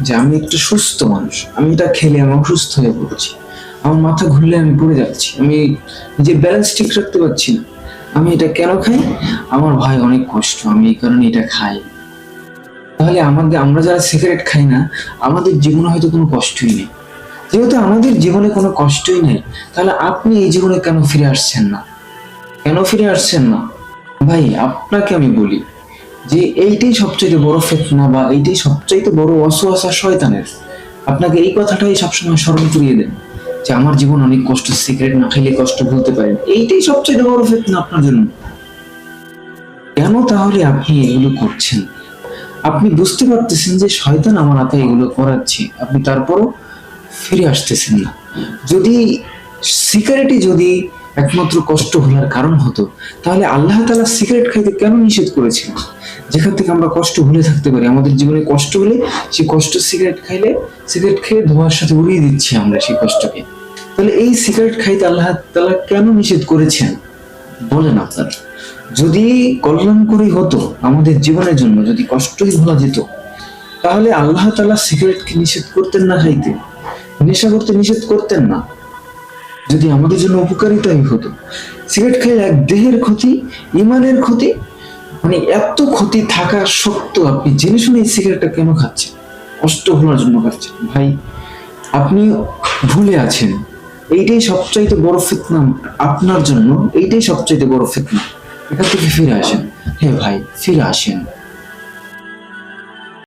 যে আমি একটা সুস্থ মানুষ, আমি এটা খেলে আমি অসুস্থ হয়ে পড়ছি, আমার মাথা ঘুরলে আমি পড়ে যাচ্ছি, আমি নিজের ব্যালেন্স ঠিক রাখতে পারছি না, আমি এটা কেন খাই? আমার ভাই অনেক কষ্ট, আমি এই কারণে এটা খাই। তাহলে আমরা যারা সিগারেট খাই না, আমাদের জীবনে হয়তো কোনো কষ্টই নেই। যেহেতু আমাদের জীবনে কোনো কষ্টই নেই, তাহলে আপনি এই জীবনে কেন ফিরে আসছেন না? কেন ফিরে আসছেন না? ভাই আপনাকে আমি বলি যে এইটাই সবচেয়ে বড় ফিতনা, বা এইটাই সবচাইতে বড় ওয়াসওয়াসা শয়তানের। আপনাকে এই কথাটাই সবসময় স্মরণ করিয়ে দেন যে আমার জীবন অনেক কষ্ট, সিগারেট না খাইলে কষ্ট ভুলতে পারেন। এইটাই সবচেয়ে বড় ফিতনা আপনার জন্য। কেন তাহলে আপনি এগুলো করছেন? আপনি বুঝতে পারতেছেন যে শয়তান আমার হাতে এগুলো করাচ্ছে, আপনি তারপরও ফিরে আসতেছেন না। যদি সিগারেটই যদি একমাত্র কষ্ট ভোলার কারণ হতো, তাহলে আল্লাহ তাআলা সিগারেট খাইতে কেন নিষেধ করেছেন? যেখান থেকে আমরা কষ্ট ভুলে থাকতে পারি, আমাদের জীবনে কষ্ট হলে সেই কষ্ট সিগারেট খাইলে, সিগারেট খেয়ে ধোঁয়ার সাথে উড়িয়ে দিচ্ছি আমরা সেই কষ্টকে। তাহলে এই সিগারেট খাইতে আল্লাহ তাআলা কেন নিষেধ করেছেন বলেন আপনার? যদি কল্যাণকরী হতো আমাদের জীবনের জন্য, যদি কষ্টই ভোলা যেত, তাহলে আল্লাহ তাআলা সিগারেটকে নিষেধ করতেন না খাইতে, নেশা করতে নিষেধ করতেন না। যদি আমাদের জন্য উপকারিতাই হতো, সিগারেট খেলে এক দেহের ক্ষতি, ইমানের ক্ষতি, মানে এত ক্ষতি থাকা সত্ত্বেও আপনি জেনে শুনে এই সিগারেটটা কেন খাচ্ছেন? কষ্ট ভোলার জন্য খাচ্ছেন। ভাই আপনি ভুলে আছেন। এইটাই সবচাইতে বড় ফিতনা আপনার জন্য, এইটাই সবচাইতে বড় ফিতনা। এখান থেকে ফিরে আসেন। হে ভাই, ফিরে আসেন।